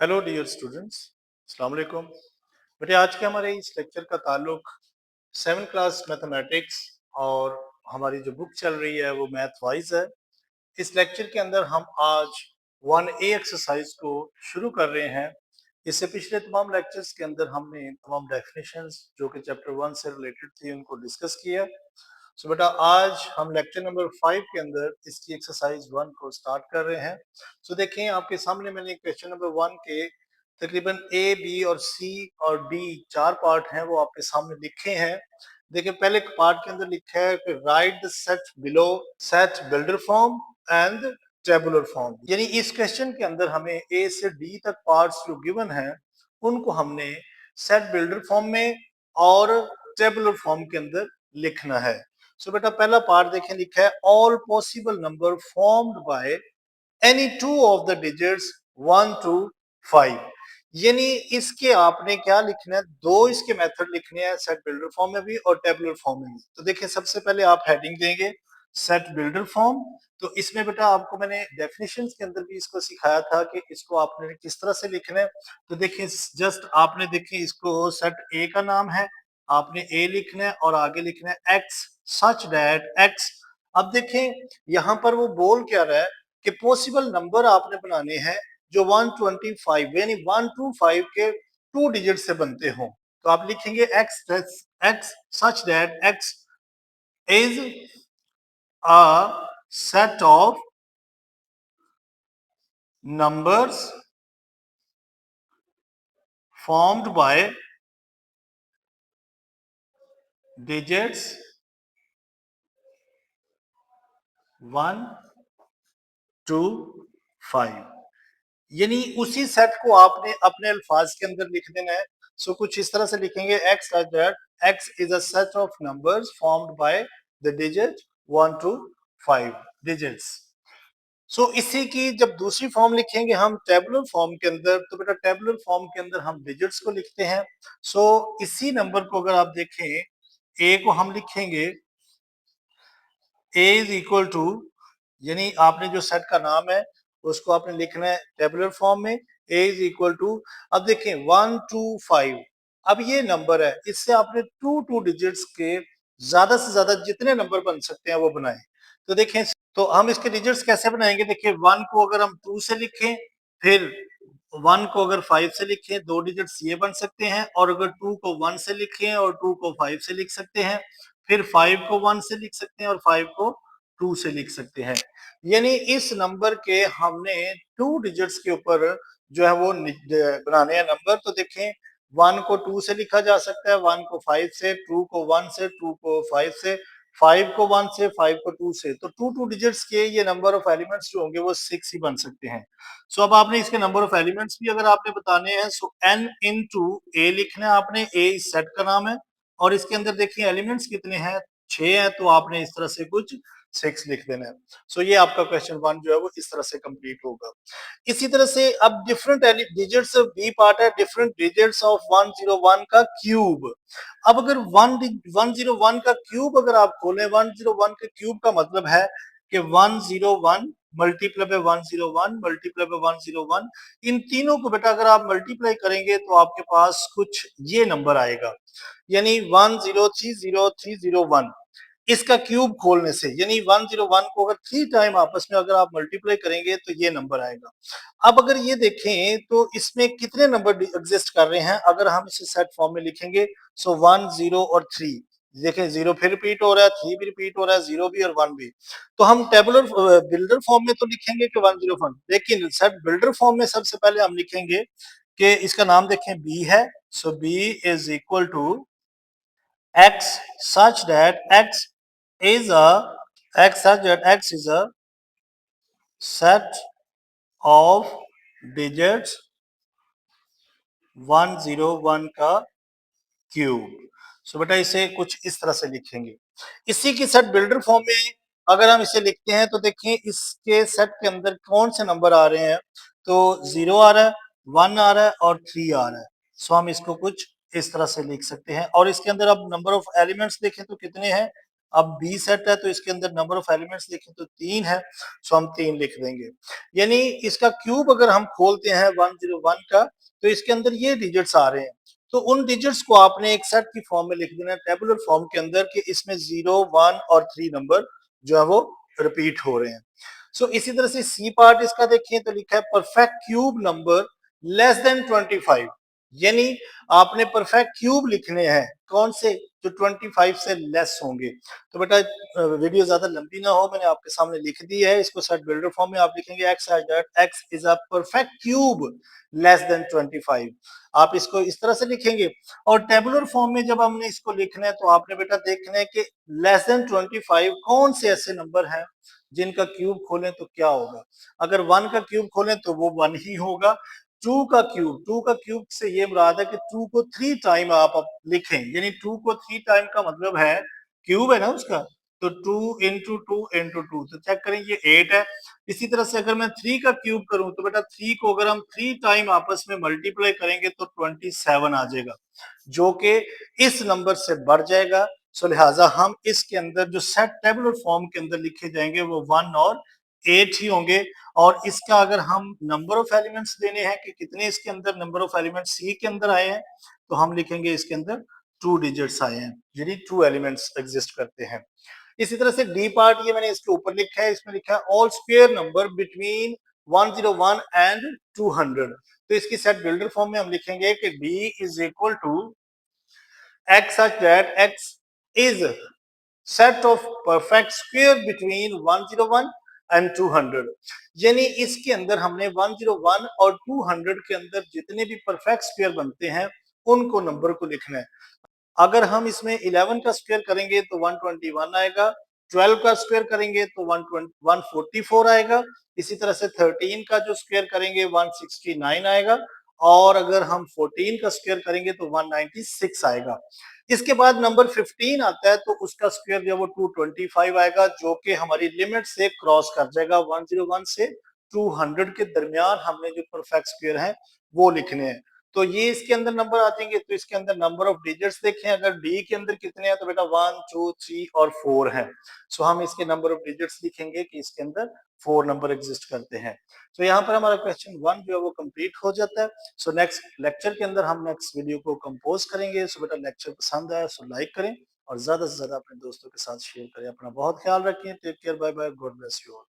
Hello dear students, अस्सलाम वालेकुम। बेटे आज के हमारे इस लेक्चर का ताल्लुक 7th क्लास मैथमेटिक्स और हमारी जो बुक चल रही है वो मैथ वाइज है। इस लेक्चर के अंदर हम आज 1A एक्सरसाइज को शुरू कर रहे हैं। इससे पिछले तमाम लेक्चर्स के अंदर हमने तमाम डेफिनेशंस जो कि चैप्टर 1 से रिलेटेड थी उनको डिस्कस किया। सो बेटा आज हम लेक्चर नंबर 5 के अंदर इसकी एक्सरसाइज 1 को स्टार्ट कर रहे हैं। सो देखें आपके सामने मैंने क्वेश्चन नंबर 1 के तकरीबन ए बी और सी और डी 4 पार्ट हैं वो आपके सामने लिखे हैं। देखिए पहले पार्ट के अंदर लिखा है कि right the set below set builder form and tabular form. यानी इस क्वेश्चन के अंदर हमें ए से डी तक पार्ट्स जो गिवन हैं उनको हमने सेट बिल्डर फॉर्म में और टेबुलर फॉर्म के अंदर लिखना है। सो बेटा पहला पार्ट देखें लिखा है all possible number formed by any two of the digits 1 to 5। यानी इसके आपने क्या लिखना है, दो इसके मेथड लिखने हैं सेट बिल्डर फॉर्म में भी और टेबुलर फॉर्म में भी। तो देखिए सबसे पहले आप हेडिंग देंगे सेट बिल्डर फॉर्म। तो इसमें बेटा आपको मैंने डेफिनेशंस के अंदर भी इसको सिखाया था कि इसको आपने किस तरह से लिखना है। तो देखिए जस्ट आपने देखिए इसको सेट ए का नाम है, आपने ए लिखना है और आगे लिखना है एक्स सच दैट एक्स। अब देखें यहाँ पर वो बोल क्या रहा है कि पॉसिबल नंबर आपने बनाने हैं जो 125 यानी 1 to 5 के 2 डिजिट से बनते हो। तो आप लिखेंगे x such that x is a set of numbers formed by digits 1 to 5। यानी उसी सेट को आपने अपने अल्फाज के अंदर लिख देना है। सो कुछ इस तरह से लिखेंगे x such that x is a set of numbers formed by the digit 1 to 5 digits। सो इसी की जब दूसरी फॉर्म लिखेंगे हम टेबुलर फॉर्म के अंदर, तो बेटा टेबुलर फॉर्म के अंदर हम डिजिट्स को लिखते हैं। सो इसी नंबर को अगर आप देखें a को हम लिखेंगे a इज इक्वल टू, यानी आपने जो सेट का नाम है उसको आपने लिखना है टेबुलर फॉर्म में a इज इक्वल टू। अब देखें 1 to 5, अब ये नंबर है, इससे आपने टू डिजिट्स के ज्यादा से ज्यादा जितने नंबर बन सकते हैं वो बनाए। तो देखें तो हम इसके डिजिट्स कैसे बनाएंगे, देखिए 1 को अगर हम 2 से लिखें, फिर 1 को अगर 5 से लिखें, दो डिजिट्स ये बन सकते हैं। और अगर 2 को 1 से लिखें और 2 को 5 से लिख सकते हैं, फिर 5 को 1 से लिख सकते हैं और 5 को 2 से लिख सकते हैं। यानी इस नंबर के हमने 2 डिजिट्स के ऊपर जो है वो बनाने हैं नंबर। तो देखें 1 को 2 से लिखा जा सकता है, 1 को 5 से, 2 को 1 से, 2 को 5 से, 5 को 1 से, 5 को 2 से। तो टू डिजिट्स के ये नंबर ऑफ एलिमेंट्स जो होंगे वो 6 ही बन सकते हैं। सो अब आपने इसके नंबर ऑफ एलिमेंट्स भी अगर आपने बताने हैं, सो n into a लिखना है आपने, a इस सेट का नाम है और इसके अंदर देखिए एलिमेंट्स कितने हैं, 6 हैं। तो आपने इस तरह से कुछ 6 लिख देना है। सो ये आपका क्वेश्चन 1 जो है वो इस तरह से कंप्लीट होगा। इसी तरह से अब डिफरेंट डिजिट्स बी पार्ट है डिफरेंट डिजिट्स ऑफ 101 का क्यूब। अब अगर 101 का क्यूब अगर आप खोलें, 101 के क्यूब का मतलब है कि 101 मल्टीप्लाई बाय 101 मल्टीप्लाई बाय 101, इन तीनों को बेटा अगर आप मल्टीप्लाई करेंगे तो आपके पास कुछ ये नंबर आएगा, यानी 1030301। इसका क्यूब खोलने से यानी 101 को अगर 3 टाइम आपस में अगर आप मल्टीप्लाई करेंगे तो ये नंबर आएगा। अब अगर ये देखें तो इसमें कितने नंबर एग्जिस्ट कर रहे हैं, अगर हम इसे सेट फॉर्म में लिखेंगे, सो 1 0 और 3। देखें 0 फिर रिपीट हो रहा है, 3 भी रिपीट हो रहा है, 0 भी और 1 भी। तो हम टेबुलर बिल्डर फॉर्म में तो लिखेंगे कि 101, लेकिन सेट बिल्डर फॉर्म में सबसे पहले हम लिखेंगे कि इसका नाम देखें b है। So b is equal to x such that x is a set of digits 101 का क्यूब। सो बेटा इसे कुछ इस तरह से लिखेंगे। इसी की सेट बिल्डर फॉर्म में अगर हम इसे लिखते हैं तो देखें इसके सेट के अंदर कौन से नंबर आ रहे हैं, तो 0 आ रहा है, 1 आ रहा है और 3 आ रहा है। सो हम इसको कुछ इस तरह से लिख सकते हैं। और इसके अंदर अब नंबर ऑफ एलिमेंट्स देखें तो कितने हैं, अब बी सेट है तो इसके अंदर नंबर ऑफ एलिमेंट्स देखें तो 3 है, सो हम 3 लिख देंगे। यानी इसका क्यूब अगर हम खोलते हैं 101 का तो इसके अंदर ये डिजिट्स आ रहे हैं, तो उन डिजिट्स को आपने एक सेट की फॉर्म में लिख देना है टेबुलर फॉर्म के अंदर कि इसमें 0, 1 और 3 नंबर जो है वो रिपीट हो रहे हैं। सो इसी तरह से सी पार्ट इसका देखिए तो लिखा है perfect cube number less than 25, यानी आपने परफेक्ट क्यूब लिखने हैं कौन से, जो 25 से लेस होंगे। तो बेटा वीडियो ज्यादा लंबी ना हो, मैंने आपके सामने लिख दी है इसको सेट बिल्डर फॉर्म में। आप लिखेंगे x x is a perfect cube less than 25, आप इसको इस तरह से लिखेंगे। और टेबुलर फॉर्म में जब हमने इसको लिखना है तो आपने बेटा देखना है कि लेस देन 25 कौन से ऐसे नंबर हैं जिनका क्यूब खोलें तो क्या होगा। अगर 1 का क्यूब खोलें तो वो 1 ही होगा। 2 का क्यूब से ये मुराद है कि 2 को 3 टाइम आप लिखें, यानी 2 को 3 टाइम का मतलब है क्यूब है ना उसका, तो 2 इंटू 2 इंटू 2, तो चेक करें ये 8 है। इसी तरह से अगर मैं 3 का क्यूब करूं तो बेटा 3 को अगर हम 3 टाइम आपस में मल्टीप्लाई करेंगे तो 27 आ जाएगा, जो कि इस नंबर से बढ़ जाएगा। सो लिहाजा हम इसके अंदर जो सेट टेबुलर फॉर्म के अंदर लिखे जाएंगे वो 1 और 8 ही होंगे। और इसका अगर हम नंबर ऑफ एलिमेंट्स देने हैं कि कितने इसके अंदर नंबर ऑफ एलिमेंट्स सी के अंदर आए हैं, तो हम लिखेंगे इसके अंदर 2 डिजिट्स आए हैं, यानी 2 एलिमेंट्स एग्जिस्ट करते हैं। इसी तरह से डी पार्ट ये मैंने इसके ऊपर लिखा है, इसमें लिखा है all square number between 101 and 200। तो इसकी सेट बिल्डर फॉर्म में हम लिखेंगे कि D is equal to x such that x is set of perfect square between 101 and 200, यानी इसके अंदर हमने 101 और 200 के अंदर जितने भी परफेक्ट स्क्वायर बनते हैं उनको नंबर को लिखना है। अगर हम इसमें 11 का स्क्वायर करेंगे तो 121 आएगा, 12 का स्क्वायर करेंगे तो 144 आएगा, इसी तरह से 13 का जो स्क्वायर करेंगे 169 आएगा, और अगर हम 14 का स्क्वायर करेंगे तो 196 आएगा। इसके बाद नंबर 15 आता है तो उसका स्क्वायर जो वो 225 आएगा, जो कि हमारी लिमिट से क्रॉस कर जाएगा। 101 से 200 के दरमियान हमने जो परफेक्ट स्क्वायर है वो लिखने हैं। तो ये इसके अंदर नंबर आ जाएंगे। तो इसके अंदर नंबर ऑफ डिजिट्स देखें, अगर डी के अंदर कितने हैं तो बेटा 1, 2, 3 और 4 हैं। सो हम इसके नंबर ऑफ डिजिट्स लिखेंगे कि इसके अंदर 4 नंबर एग्जिस्ट करते हैं। तो यहाँ पर हमारा क्वेश्चन 1 जो है वो कंप्लीट हो जाता है। सो नेक्स्ट लेक्चर के अंदर हम नेक्स्ट वीडियो को कंपोज करेंगे। सो बेटा लेक्चर पसंद आया सो लाइक करें और ज्यादा से ज्यादा अपने दोस्तों के साथ शेयर करें। अपना बहुत ख्याल रखें। Take care, bye bye, God bless you all.